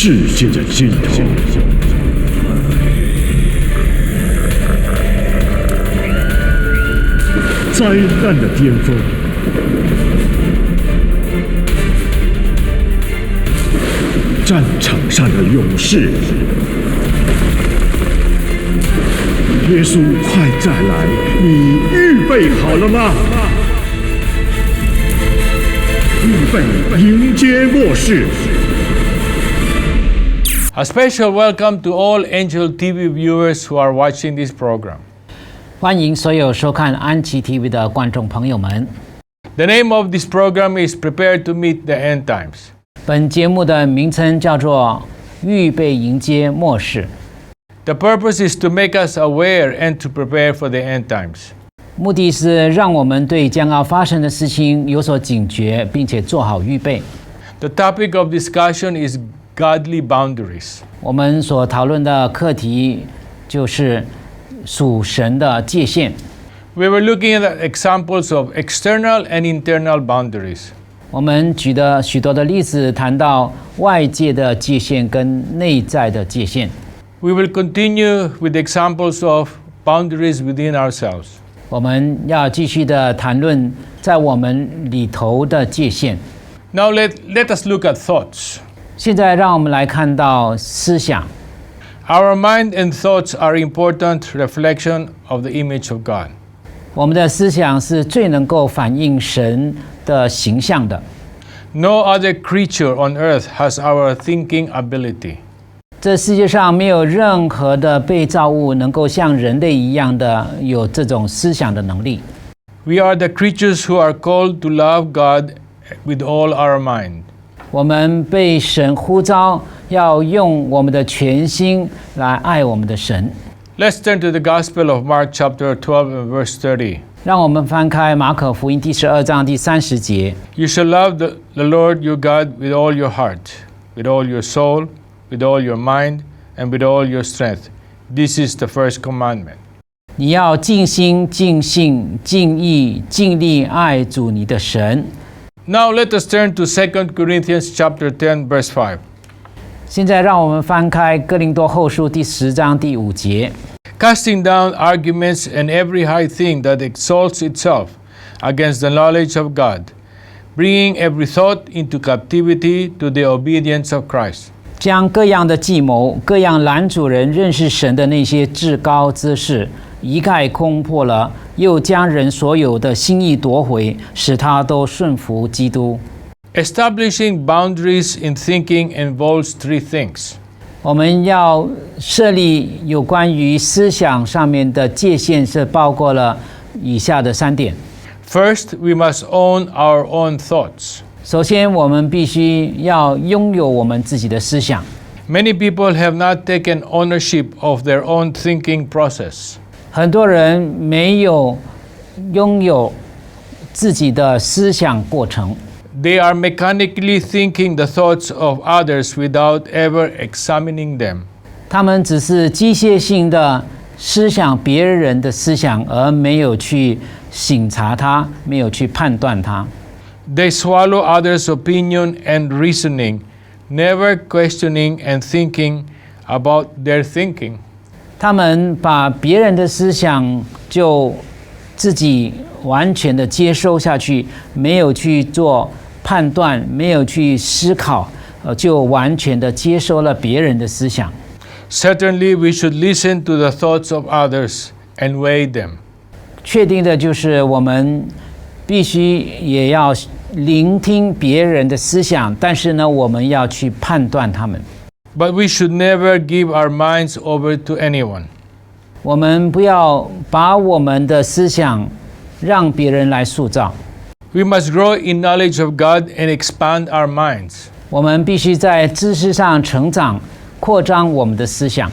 世界的尽头。灾难的巅峰，战场上的勇士，耶稣快再来，你预备好了吗？预备迎接末世。A special welcome to all AngelTV viewers who are watching this program. 欢迎所有收看安琪 TV 的观众朋友们。The name of this program is Prepare to Meet the End Times. 本节目的名称叫做《预备迎接末世》。The purpose is to make us aware and to prepare for the end times. 目的是让我们对将要发生的事情有所警觉，并且做好预备。The topic of discussion is godly boundaries. 我们所讨论的课题就是属神的界限。We were looking at examples of external and internal boundaries. 我们举的许多的例子谈到外界的界限跟内在的界限。We will continue with examples of boundaries within ourselves. 我们要继续的谈论在我们里头的界限。Now let us look at thoughts. 现在让我们来看到思想。Our mind and thoughts are important reflection of the image of God. 我们的思想是最能够反映神的形象的。No other creature on earth has our thinking ability. 这世界上没有任何的被造物能够像人类一样的有这种思想的能力。We are the creatures who are called to love God with all our mind. 我们被神呼召，要用我们的全心来爱我们的神。Let's turn to the Gospel of Mark chapter 12 and verse 30. 让我们翻开马可福音第12章第30节。You shall love the Lord your God with all your heart, with all your soul, with all your mind, and with all your strength. This is the first commandment. 你要尽心、尽性、尽意、尽力爱主你的神。Now let us turn to 2 Corinthians chapter 10 verse 5. 现在让我们翻开哥林多后书第10章第5节。Casting down arguments and every high thing that exalts itself against the knowledge of God, bringing every thought into captivity to the obedience of Christ. 将各样的计谋、各样拦阻人认识神的那些至高之事一概攻破了，又将人所有的心意夺回，使他都顺服基督。Establishing boundaries in thinking involves three things. 我们要设立有关于思想上面的界限，是包括了以下的3点。First, we must own our own thoughts. 首先，我们必须要拥有我们自己的思想。Many people have not taken ownership of their own thinking process. 很多人没有拥有自己的思想过程。They are mechanically thinking the thoughts of others without ever examining them. 他们只是机械性的思想别人的思想，而没有去省察它，没有去判断它。They swallow others' opinion and reasoning, never questioning and thinking about their thinking. 他们把别人的思想就自己完全的接收下去，没有去做判断，没有去思考，就完全的接收了别人的思想。Certainly, we should listen to the thoughts of others and weigh them. 确定的就是我们必须也要聆听别人的思想，但是呢，我们要去判断他们。But we should never give our minds over to anyone. 我们不要把我们的思想让别人来塑造。We must grow in knowledge of God and expand our minds. 我们必须在知识上成长，扩张我们的思想。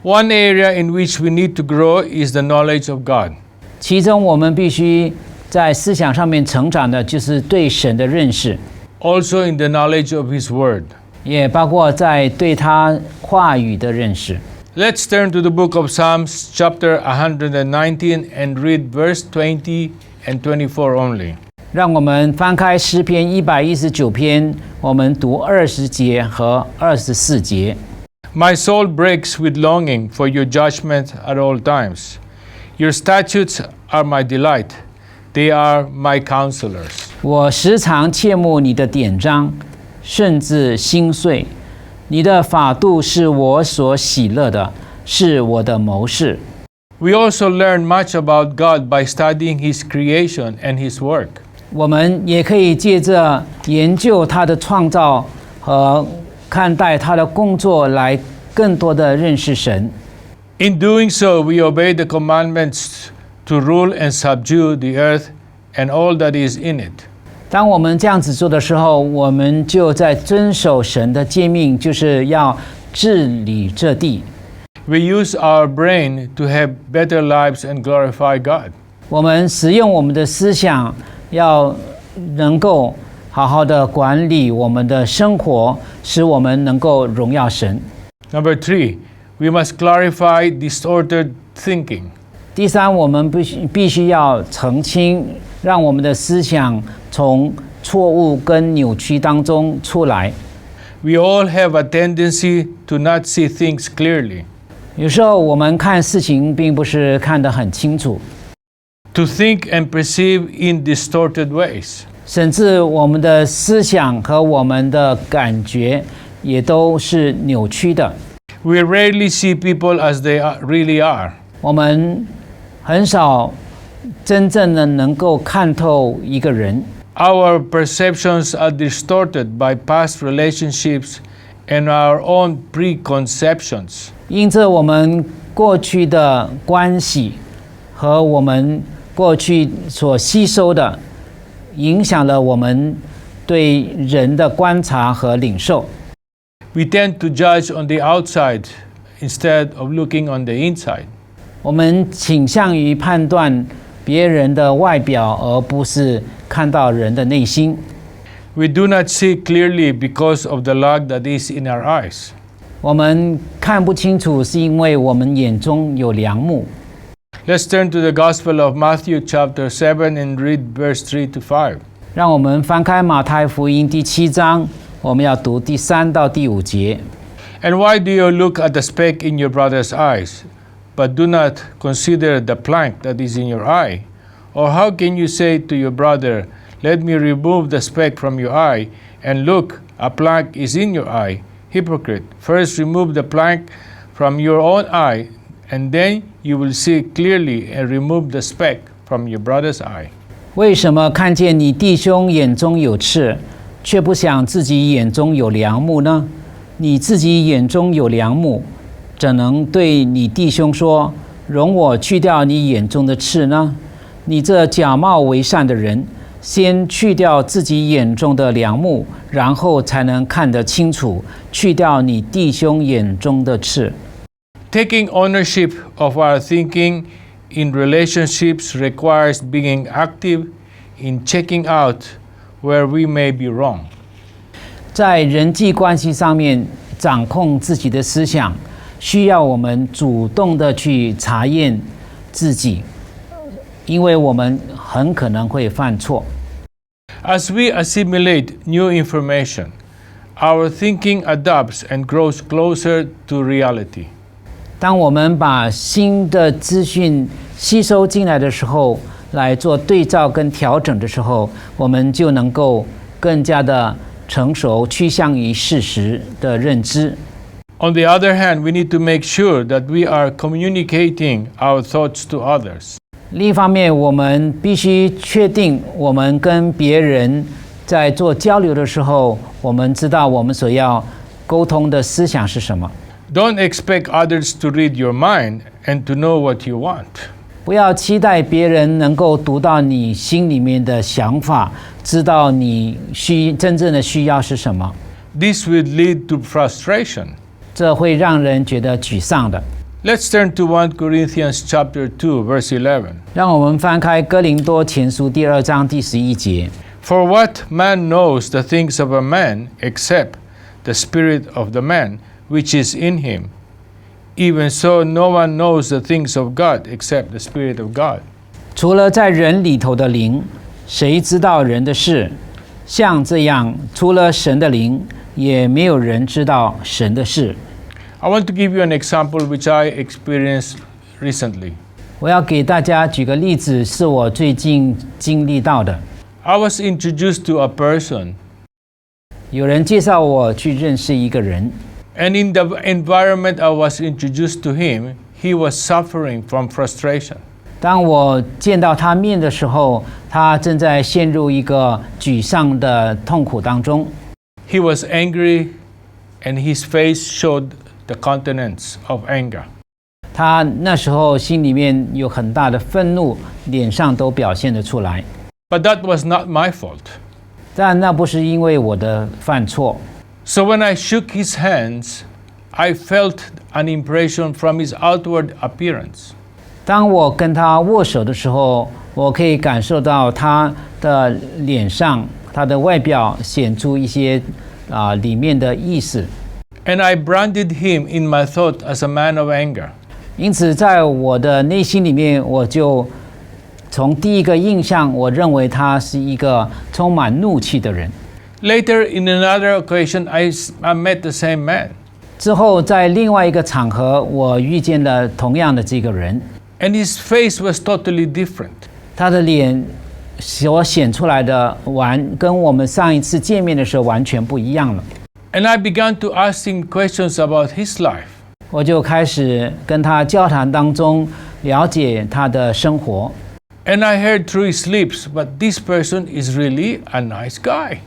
One area in which we need to grow is the knowledge of God. 其中我们必须在思想上面成长的，就是对神的认识。Also in the knowledge of His Word. 也包括在对他话语的认识。Let's turn to the book of Psalms, chapter 119, and read verse 20 and 24 only. 让我们翻开诗篇119篇，我们读20节和24节。My soul breaks with longing for your judgment at all times. Your statutes are my delight. They are my counselors. 我时常切慕你的典章，甚至心碎。你的法度是我所喜乐的，是我的谋士。We also learn much about God by studying His creation and His work. 我们也可以借着研究他的创造和看待他的工作，来更多的认识神。In doing so, we obey the commandments to rule and subdue the earth and all that is in it. 当我们这样子做的时候，我们就在遵守神的诫命，就是要治理这地。We use our brain to have better lives and glorify God. 我们使用我们的思想，要能够好好的管理我们的生活，使我们能够荣耀神。Number 3, we must clarify distorted thinking. 第三，我们必须要澄清，让我们的思想从错误跟扭曲当中出来。We all have a tendency to not see things clearly. 有时候我们看事情并不是看得很清楚， To think and perceive in distorted ways. 甚至我们的思想和我们的感觉也都是扭曲的。We rarely see people as they really are. 我们很少真正的能够看透一个人。Our perceptions are distorted by past relationships and our own preconceptions. 因着我们过去的关系和我们过去所吸收的，影响了我们对人的观察和领受。We tend to judge on the outside instead of looking on the inside. 我们倾向于判断别人的外表，而不是看到人的内心。We do not see clearly because of the log that is in our eyes. 我们看不清楚，是因为我们眼中有梁木。Let's turn to the Gospel of Matthew chapter 7 and read verse 3 to 5. 让我们翻开马太福音第7章，我们要读第3到第5节。And why do you look at the speck in your brother's eyes, but do not consider the plank that is in your eye? Or how can you say to your brother, let me remove the speck from your eye, and look, a plank is in your eye? Hypocrite, first remove the plank from your own eye, and then you will see clearly and remove the speck from your brother's eye. 为什么看见你弟兄眼中有刺，却不想自己眼中有梁木呢？你自己眼中有梁木，怎能对你弟兄说，容我去掉你眼中的刺呢？你这假冒为善的人，先去掉自己眼中的梁木，然后才能看得清楚，去掉你弟兄眼中的刺。Taking ownership of our thinking in relationships requires being active in checking out where we may be wrong. 在人际关系上面掌控自己的思想，需要我们主动的去查验自己，因为我们很可能会犯错。As we assimilate new information, our thinking adapts and grows closer to reality. 当我们把新的资讯吸收进来的时候，来做对照跟调整的时候，我们就能够更加的成熟，趋向于事实的认知。On the other hand, we need to make sure that we are communicating our thoughts to others. 另一方面，我们必须确定，我们跟别人在做交流的时候，我们知道我们所要沟通的思想是什么。Don't expect others to read your mind and to know what you want. 不要期待别人能够读到你心里面的想法，知道你真正的需要是什么。This will lead to frustration. 这会让人觉得沮丧的。Let's turn to 1 Corinthians chapter 2, verse 11. 让我们翻开哥林多前书第2章第11节。For what man knows the things of a man except the spirit of the man which is in him? Even so, no one knows the things of God except the Spirit of God. 除了在人里头的灵，谁知道人的事？像这样，除了神的灵，也没有人知道神的事。I want to give you an example which I experienced recently. 我要给大家举个例子，是我最近经历到的。I was introduced to a person, 有人介绍我去认识一个人， and in the environment I was introduced to him, he was suffering from frustration. 当我见到他面的时候，他正在陷入一个沮丧的痛苦当中。He was angry, and his face showed the countenance of anger. 他那时候心里面有很大的愤怒，脸上都表现得出来。 But that was not my fault. 但那不是因为我的犯错。 So when I shook his hands, I felt an impression from his outward appearance. 当我跟他握手的时候，我可以感受到他的脸上，他的外表显出一些里面的意思。 And I branded him in my thought as a man of anger. 因此，在我的内心里面，我就从第一个印象，我认为他是一个充满怒气的人。 Later, in another occasion, I met the same man. 之后，在另外一个场合，我遇见了同样的这个人， And his face was totally different. 他的脸所显出来的跟我们上一次见面的时候完全不一样了。 And I began to ask him questions about his life. 我就开始跟他交谈当中了解他的生活。 And I heard through his lips, but this person is really a nice guy.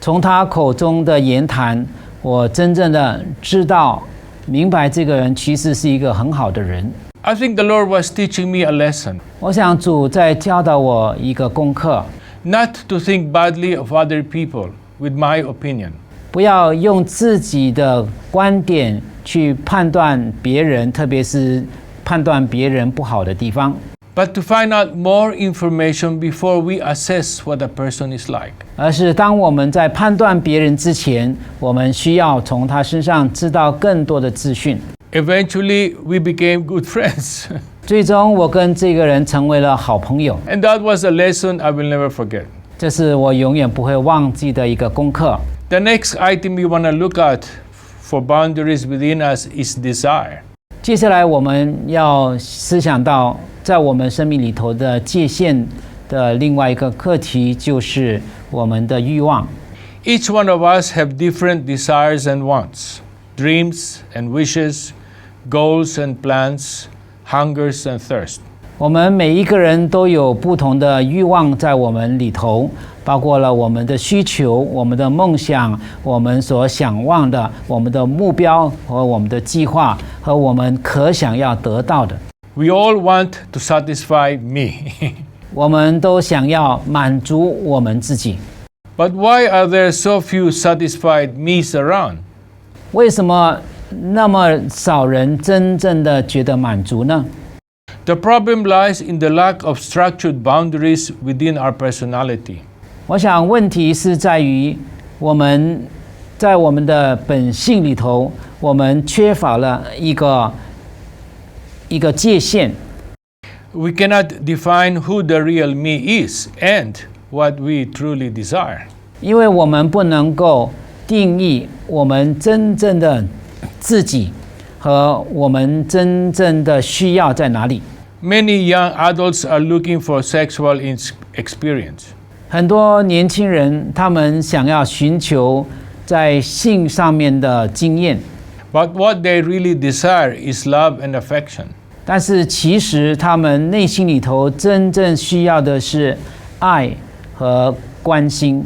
从他口中的言谈，我真正的明白这个人其实是一个很好的人。 I think the Lord was teaching me a lesson. 我想主在教导我一个功课， Not to think badly of other people with my opinion. 不要用自己的观点去判断别人，特别是判断别人不好的地方。 But to find out more information before we assess what a person is like. 而是当我们在判断别人之前，我们需要从他身上知道更多的资讯。 Eventually, we became good friends. 最终，我跟这个人成为了好朋友。 And that was a lesson I will never forget. 这是我永远不会忘记的一个功课。 The next item we want to look at for boundaries within us is desire. 接下来我们要思想到，在我们生命里头的界限的另外一个课题，就是我们的欲望。 Each one of us have different desires and wants, dreams and wishes, goals and plans, hungers and thirst. 我们每一个人都有不同的欲望在我们里头，包括了我们的需求、我们的梦想、我们所想望的、我们的目标和我们的计划和我们可想要得到的。 We all want to satisfy me. 我们都想要满足我们自己。 But why are there so few satisfied me's around? 为什么那么少人真正的觉得满足呢？ The problem lies in the lack of structured boundaries within our personality. 我想问题是在于我们在我们的本性里头，我们缺乏了一个界限。 We cannot define who the real me is and what we truly desire. 因为我们不能够定义我们真正的自己和我们真正的需要在哪里。 Many young adults are looking for sexual experience. 很多年轻人他们想要寻求在性上面的经验， But what they really desire is love and affection. 但是其实他们内心里头真正需要的是爱和关心。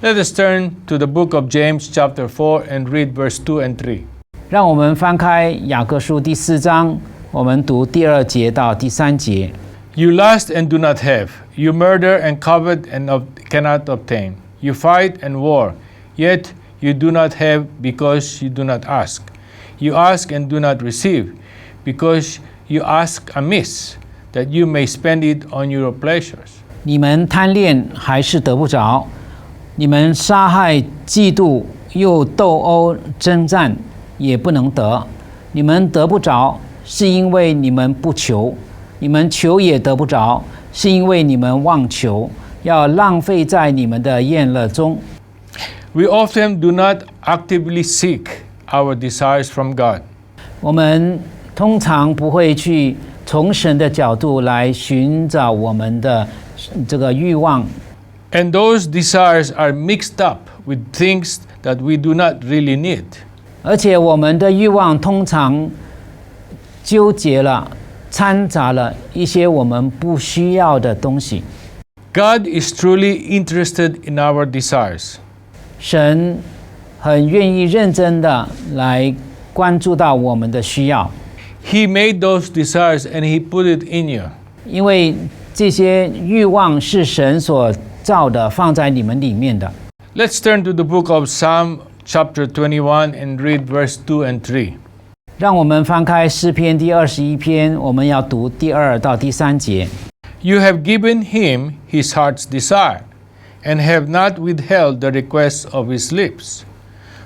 Let us turn to the book of James chapter 4 and read verse 2 and 3. 让我们翻开雅各书第4章，我们读第2节到第3节。 You lust and do not have. You murder and covet and cannot obtain. You fight and war, yet you do not have because you do not ask. You ask and do not receive, because you ask amiss, that you may spend it on your pleasures. 你们贪恋还是得不着，你们杀害、嫉妒又斗殴、征战，也不能得。你们得不着，是因为你们不求；你们求也得不着，是因为你们妄求，要浪费在你们的宴乐中。 We often do not actively seek our desires from God. 我们通常不会去从神的角度来寻找我们的这个欲望， And those desires are mixed up with things that we do not really need. 而且我们的欲望通常纠结了、掺杂了一些我们不需要的东西。 God is truly interested in our desires. 神很愿意认真的来关注到我们的需要， He made those desires and He put it in you. 因为这些欲望是神所造的，放在你们里面的。 Let's turn to the book of Psalm chapter 21 and read verse 2 and 3. 让我们翻开诗篇第21篇，我们要读第2到第3节。 You have given him his heart's desire, and have not withheld the request of his lips.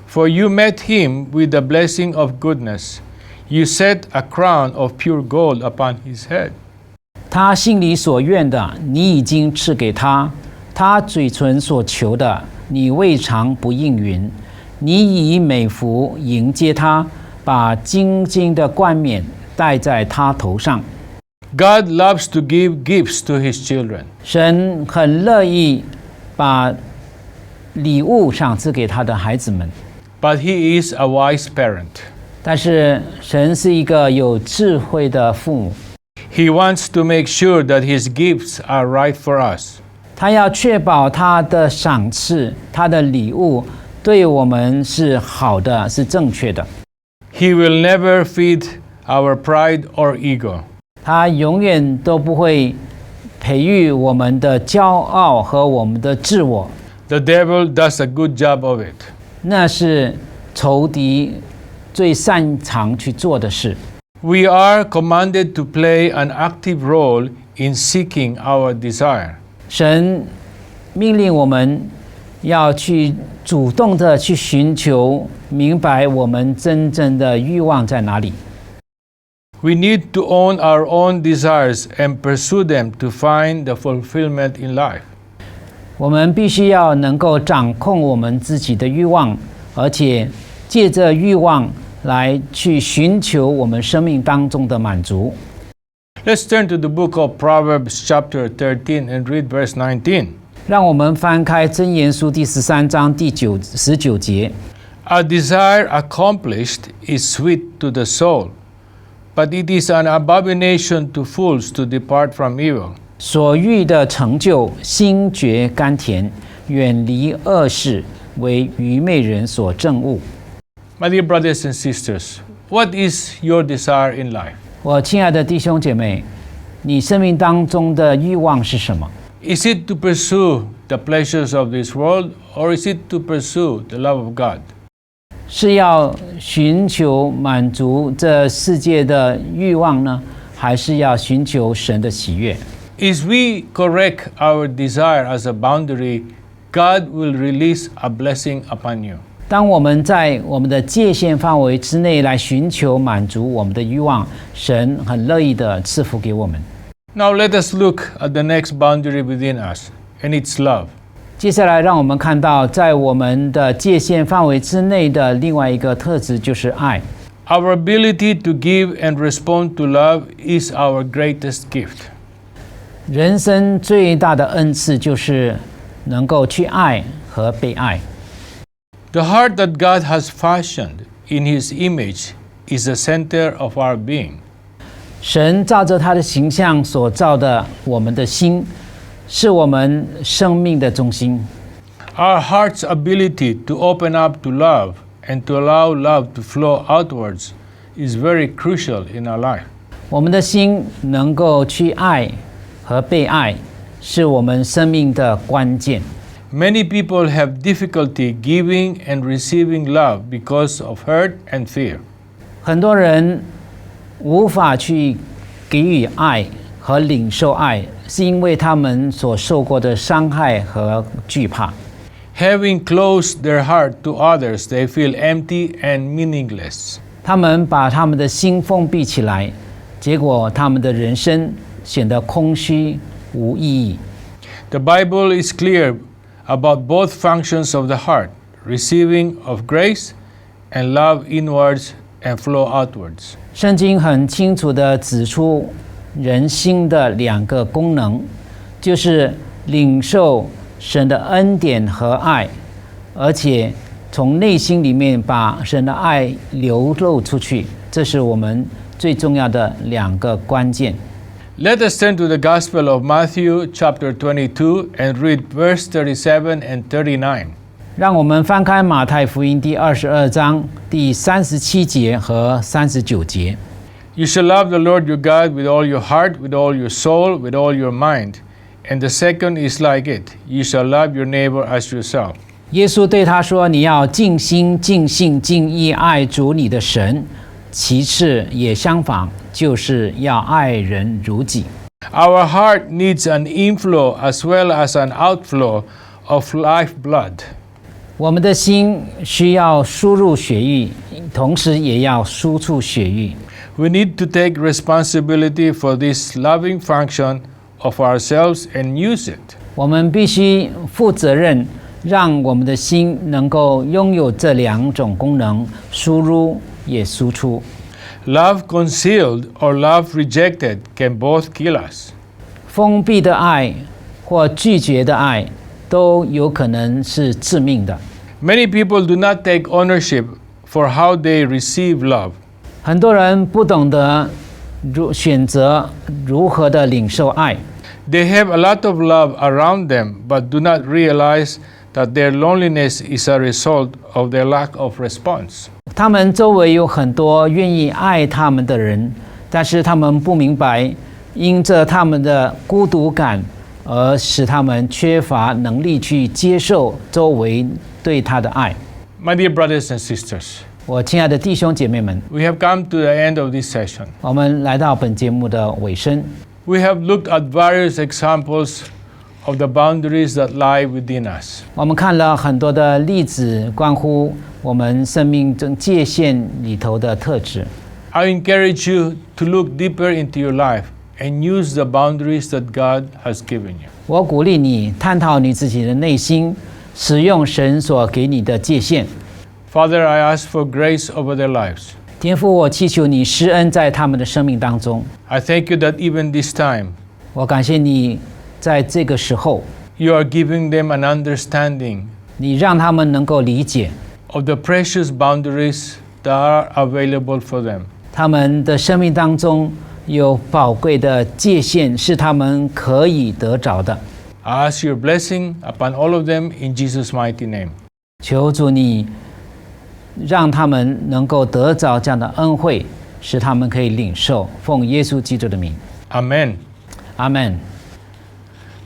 For you met him with the blessing of goodness. You set a crown of pure gold upon his head. 他心里所愿的，你已经赐给他；他嘴唇所求的，你未尝不应允。你以美福迎接他，把金金的冠冕戴在他头上。 God loves to give gifts to his children. 神很乐意把礼物赏赐给他的孩子们， But he is a wise parent. 但是神是一个有智慧的父母， He wants to make sure that his gifts are right for us. 他要确保他的赏赐、他的礼物对我们是好的，是正确的。 He will never feed our pride or ego. 他永远都不会培育我们的骄傲和我们的自我， The devil does a good job of it. 那是仇敌最擅长去做的事。 We are commanded to play an active role in seeking our desire. 神命令我们要去主动的去寻求，明白我们真正的欲望在哪里。 We need to own our own desires and pursue them to find the fulfillment in life. 我们必须要能够掌控我们自己的欲望，而且借着欲望来去寻求我们生命当中的满足。 Let's turn to the book of Proverbs chapter 13 and read verse 19. 让我们翻开箴言书第13章第19节。 A desire accomplished is sweet to the soul, but it is an abomination to fools to depart from evil. 所欲的成就，心觉甘甜，远离恶事，为愚昧人所憎恶。 My dear brothers and sisters, what is your desire in life? 我亲爱的弟兄姐妹，你生命当中的欲望是什么？ Is it to pursue the pleasures of this world, or is it to pursue the love of God? 是要寻求满足这世界的欲望呢，还是要寻求神的喜悦？ If we correct our desire as a boundary, God will release a blessing upon you. 当我们在我们的界限范围之内来寻求满足我们的欲望，神很乐意的赐福给我们。 Now let us look at the next boundary within us, and it's love. 接下来，让我们看到在我们的界限范围之内的另外一个特质，就是爱。 Our ability to give and respond to love is our greatest gift. 人生最大的恩赐就是能够去爱和被爱。 The heart that God has fashioned in His image is the center of our being. 神照着他的形象所造的我们的心，是我们生命的中心。 Our heart's ability to open up to love and to allow love to flow outwards is very crucial in our life. 我们的心能够去爱和被爱，是我们生命的关键。 Many people have difficulty giving and receiving love because of hurt and fear. 很多人无法去给予爱和领受爱，是因为他们所受过的伤害和惧怕。 Having closed their heart to others, they feel empty and meaningless. 他们把他们的心封闭起来，结果他们的人生显得空虚无意义。The Bible is clear about both functions of the heart, receiving of grace and love inwards and flow outwards. 圣经很清楚地指出人心的两个功能，就是领受神的恩典和爱，而且从内心里面把神的爱流露出去，这是我们最重要的两个关键。Let us turn to the Gospel of Matthew chapter 22 and read verse 37 and 39. 让我们翻开马太福音第22章第37节和39节。You shall love the Lord your God with all your heart, with all your soul, with all your mind. And the second is like it. You shall love your neighbor as yourself. 耶稣对他说：“你要尽心、尽性、尽意爱主你的神。其次也相反，就是要爱人如己。” Our heart needs an inflow as well as an outflow of life blood. 我们的心需要输入血液，同时也要输出血液。We need to take responsibility for this loving function of ourselves and use it. 我们必须负责任，让我们的心能够拥有这两种功能：输入也输出。Love concealed or love rejected can both kill us. 封闭的爱或拒绝的爱都有可能是致命的。Many people do not take ownership for how they receive love. 很多人不懂得选择如何的领受爱。They have a lot of love around them, but do not realize that their loneliness is a result of their lack of response. 他们周围有很多愿意爱他们的人，但是他们不明白，因着他们的孤独感，而使他们缺乏能力去接受周围对他的爱。My dear brothers and sisters, 我亲爱的弟兄姐妹们， we have come to the end of this session. 我们来到本节目的尾声。We have looked at various examples of the boundaries that lie within us. 我们看了很多的例子，关乎我们生命中界限里头的特质。I encourage you to look deeper into your life and use the boundaries that God has given you. 我鼓励你探讨你自己的内心，使用神所给你的界限。Father, I ask for grace over their lives. 天父，我祈求你施恩在他们的生命当中。I thank you that even this time, 我感谢你在这个时候， you are giving them an understanding 你让他们能够理解 of the precious boundaries that are available for them. 他们的生命当中有宝贵的界限，是他们可以得着的。I ask your blessing upon all of them in Jesus' mighty name. 求主你让他们能够得着这样的恩惠，使他们可以领受，奉耶稣基督的名， Amen. 阿们。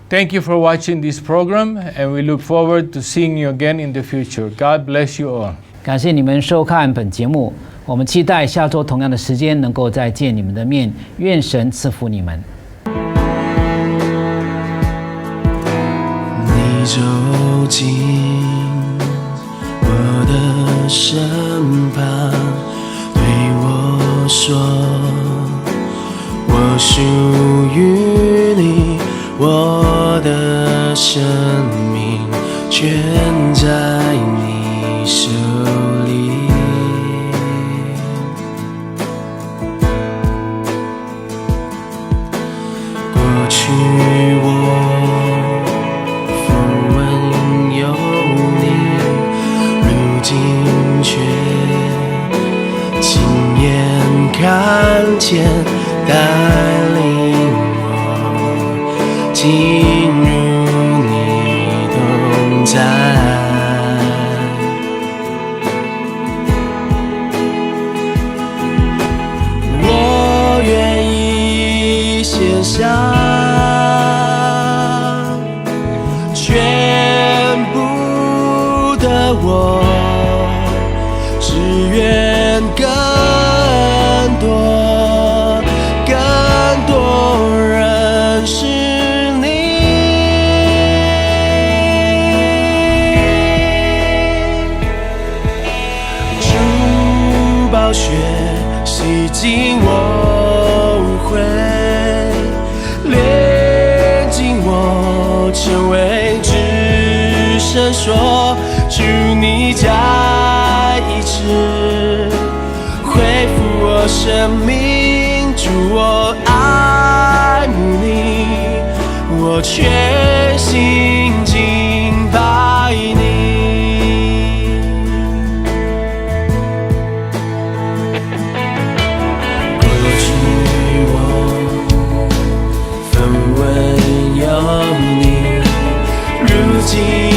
Thank you for watching this program, and we look forward to seeing you again in the future. God bless you all. 感谢你们收看本节目，我们期待下周同样的时间能够再见你们的面，愿神赐福你们。你走进我的身旁，对我说，我属于你，我的生命全在你手里。过去我风闻有你，如今却亲眼看见，带领我进入你同在。我愿意献上全部的我，只愿更多认识你。主宝血洗净我污秽，炼净我成声说，主你再医治，恢复我生命，主我爱慕你，我全心敬拜你。过去我分文有你，如今